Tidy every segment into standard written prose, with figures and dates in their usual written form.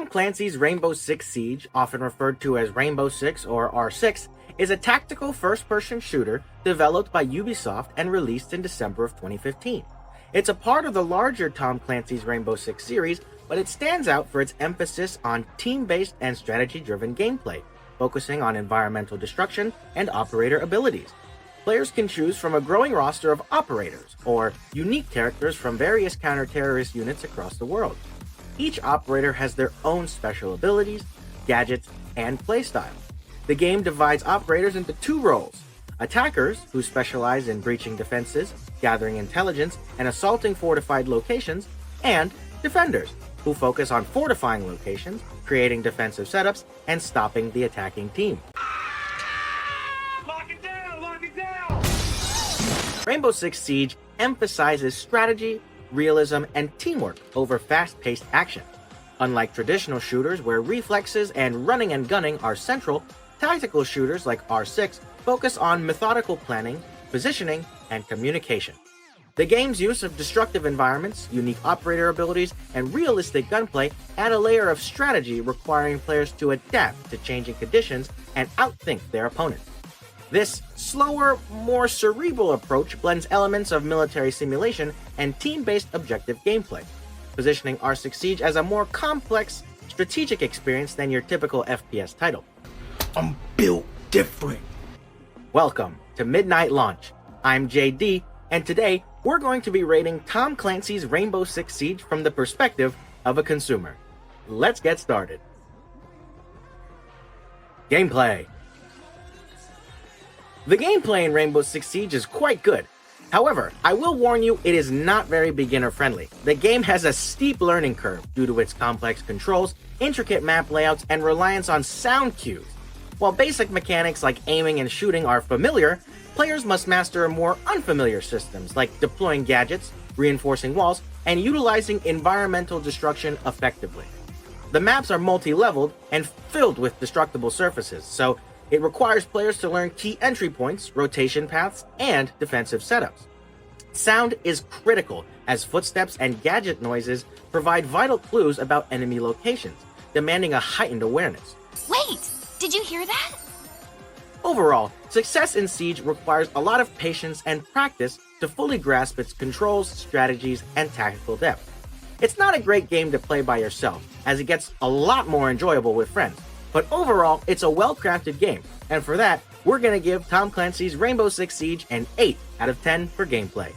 Clancy's Rainbow Six Siege, often referred to as Rainbow Six or R6, is a tactical first-person shooter developed by Ubisoft and released in December of 2015. It's a part of the larger Tom Clancy's Rainbow Six series, but it stands out for its emphasis on team-based and strategy-driven gameplay, focusing on environmental destruction and operator abilities. Players can choose from a growing roster of operators, or unique characters from various counter-terrorist units across the world. Each operator has their own special abilities, gadgets, and playstyle. The game divides operators into two roles: attackers, who specialize in breaching defenses, gathering intelligence, and assaulting fortified locations, and defenders, who focus on fortifying locations, creating defensive setups, and stopping the attacking team. Lock it down! Lock it down! Rainbow Six Siege emphasizes strategy, realism, and teamwork over fast-paced action. Unlike traditional shooters where reflexes and running and gunning are central, tactical shooters like R6 focus on methodical planning, positioning, and communication. The game's use of destructive environments, unique operator abilities, and realistic gunplay add a layer of strategy requiring players to adapt to changing conditions and outthink their opponents. This slower, more cerebral approach blends elements of military simulation and team-based objective gameplay, positioning R6 Siege as a more complex, strategic experience than your typical FPS title. I'm built different. Welcome to Midnight Launch. I'm JD, and today we're going to be rating Tom Clancy's Rainbow Six Siege from the perspective of a consumer. Let's get started. Gameplay. The gameplay in Rainbow Six Siege is quite good. However, I will warn you, it is not very beginner-friendly. The game has a steep learning curve due to its complex controls, intricate map layouts, and reliance on sound cues. While basic mechanics like aiming and shooting are familiar, players must master more unfamiliar systems like deploying gadgets, reinforcing walls, and utilizing environmental destruction effectively. The maps are multi-leveled and filled with destructible surfaces, so it requires players to learn key entry points, rotation paths, and defensive setups. Sound is critical, as footsteps and gadget noises provide vital clues about enemy locations, demanding a heightened awareness. Wait! Did you hear that? Overall, success in Siege requires a lot of patience and practice to fully grasp its controls, strategies, and tactical depth. It's not a great game to play by yourself, as it gets a lot more enjoyable with friends. But overall, it's a well-crafted game, and for that, we're going to give Tom Clancy's Rainbow Six Siege an 8 out of 10 for gameplay.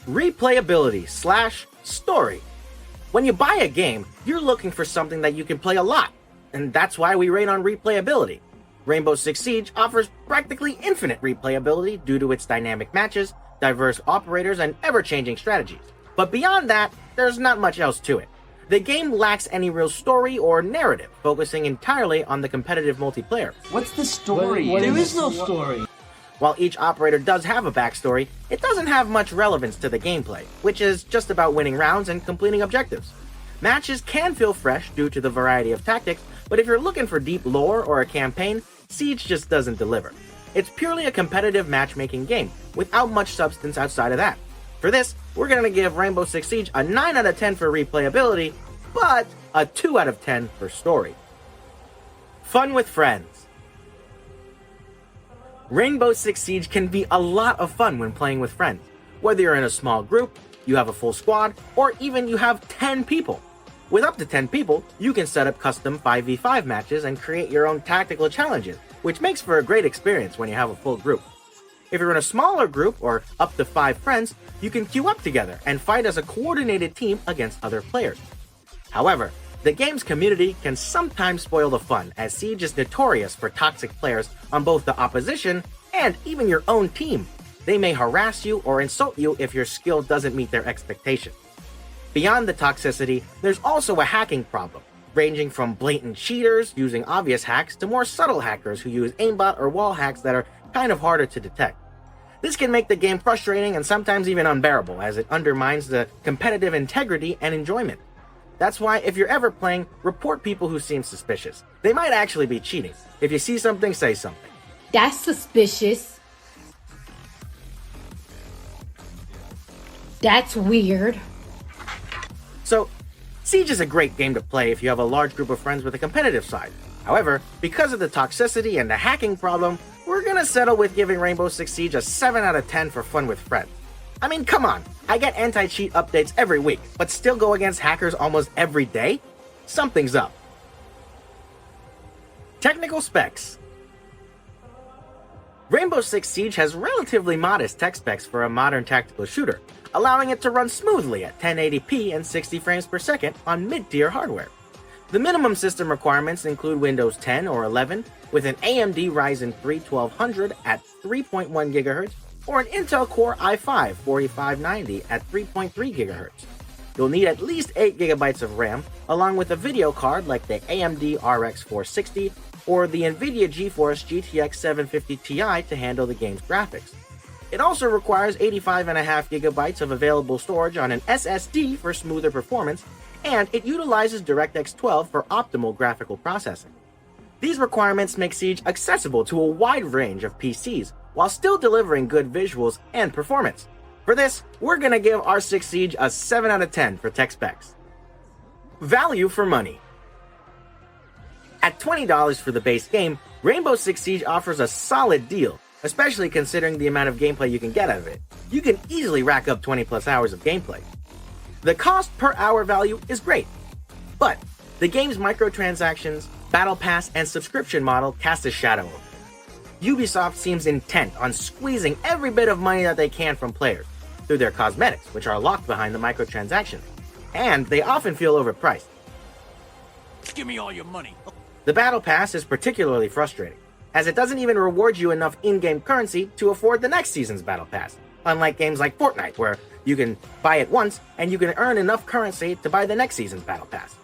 Replayability/story. When you buy a game, you're looking for something that you can play a lot, and that's why we rate on replayability. Rainbow Six Siege offers practically infinite replayability due to its dynamic matches, diverse operators, and ever-changing strategies. But beyond that, there's not much else to it. The game lacks any real story or narrative, focusing entirely on the competitive multiplayer. What's the story? There is no story. While each operator does have a backstory, it doesn't have much relevance to the gameplay, which is just about winning rounds and completing objectives. Matches can feel fresh due to the variety of tactics, but if you're looking for deep lore or a campaign, Siege just doesn't deliver. It's purely a competitive matchmaking game, without much substance outside of that. For this, we're going to give Rainbow Six Siege a 9 out of 10 for replayability, but a 2 out of 10 for story. Fun with friends. Rainbow Six Siege can be a lot of fun when playing with friends. Whether you're in a small group, you have a full squad, or even you have 10 people. With up to 10 people, you can set up custom 5v5 matches and create your own tactical challenges, which makes for a great experience when you have a full group. If you're in a smaller group, or up to 5 friends, you can queue up together and fight as a coordinated team against other players. However, the game's community can sometimes spoil the fun, as Siege is notorious for toxic players on both the opposition and even your own team. They may harass you or insult you if your skill doesn't meet their expectations. Beyond the toxicity, there's also a hacking problem, ranging from blatant cheaters using obvious hacks to more subtle hackers who use aimbot or wall hacks that are kind of harder to detect. This can make the game frustrating and sometimes even unbearable, as it undermines the competitive integrity and enjoyment. That's why if you're ever playing, report people who seem suspicious. They might actually be cheating. If you see something, say something. That's suspicious. That's weird. So, Siege is a great game to play if you have a large group of friends with a competitive side. However, because of the toxicity and the hacking problem, we're gonna settle with giving Rainbow Six Siege a 7 out of 10 for fun with friends. I mean, come on, I get anti-cheat updates every week, but still go against hackers almost every day? Something's up. Technical specs. Rainbow Six Siege has relatively modest tech specs for a modern tactical shooter, allowing it to run smoothly at 1080p and 60 frames per second on mid-tier hardware. The minimum system requirements include Windows 10 or 11 with an AMD Ryzen 3 1200 at 3.1 GHz or an Intel Core i5 4590 at 3.3 GHz. You'll need at least 8 GB of RAM, along with a video card like the AMD RX 460 or the NVIDIA GeForce GTX 750 Ti to handle the game's graphics. It also requires 85.5 GB of available storage on an SSD for smoother performance, and it utilizes DirectX 12 for optimal graphical processing. These requirements make Siege accessible to a wide range of PCs, while still delivering good visuals and performance. For this, we're gonna give R6 Siege a 7 out of 10 for tech specs. Value for money. At $20 for the base game, Rainbow Six Siege offers a solid deal, especially considering the amount of gameplay you can get out of it. You can easily rack up 20 plus hours of gameplay. The cost per hour value is great, but the game's microtransactions, battle pass, and subscription model cast a shadow over it. Ubisoft seems intent on squeezing every bit of money that they can from players through their cosmetics, which are locked behind the microtransactions, and they often feel overpriced. Give me all your money. The battle pass is particularly frustrating, as it doesn't even reward you enough in-game currency to afford the next season's battle pass, unlike games like Fortnite, where you can buy it once and you can earn enough currency to buy the next season's battle pass.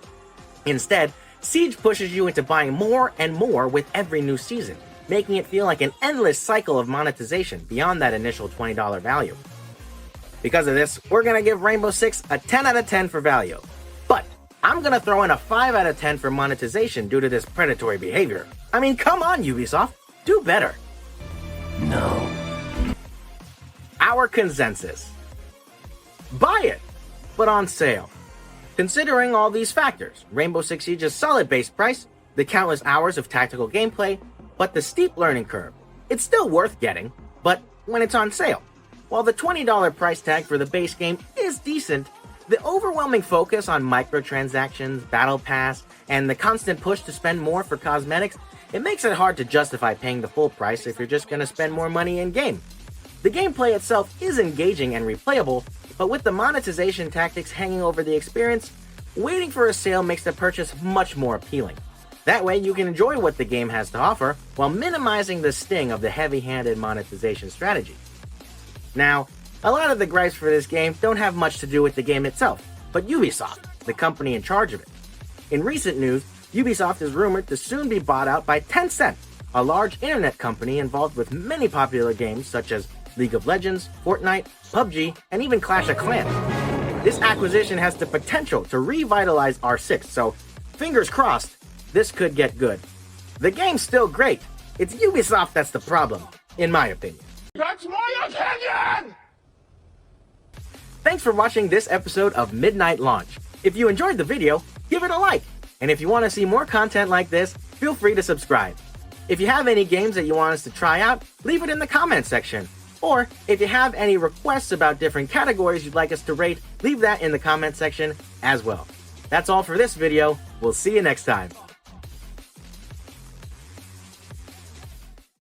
Instead, Siege pushes you into buying more and more with every new season, making it feel like an endless cycle of monetization beyond that initial $20 value. Because of this, we're gonna give Rainbow Six a 10 out of 10 for value. But I'm gonna throw in a 5 out of 10 for monetization due to this predatory behavior. I mean, come on, Ubisoft, do better. No. Our consensus. Buy it, but on sale. Considering all these factors, Rainbow Six Siege's solid base price, the countless hours of tactical gameplay, but the steep learning curve, it's still worth getting, but when it's on sale. While the $20 price tag for the base game is decent, the overwhelming focus on microtransactions, battle pass, and the constant push to spend more for cosmetics, it makes it hard to justify paying the full price if you're just going to spend more money in-game. The gameplay itself is engaging and replayable, but with the monetization tactics hanging over the experience, waiting for a sale makes the purchase much more appealing. That way you can enjoy what the game has to offer while minimizing the sting of the heavy-handed monetization strategy. Now, a lot of the gripes for this game don't have much to do with the game itself, but Ubisoft, the company in charge of it. In recent news, Ubisoft is rumored to soon be bought out by Tencent, a large internet company involved with many popular games such as League of Legends, Fortnite, PUBG, and even Clash of Clans. This acquisition has the potential to revitalize R6, so fingers crossed, this could get good. The game's still great. It's Ubisoft that's the problem, in my opinion. That's my opinion! Thanks for watching this episode of Midnight Launch. If you enjoyed the video, give it a like. And if you want to see more content like this, feel free to subscribe. If you have any games that you want us to try out, leave it in the comment section. Or if you have any requests about different categories you'd like us to rate, leave that in the comment section as well. That's all for this video. We'll see you next time.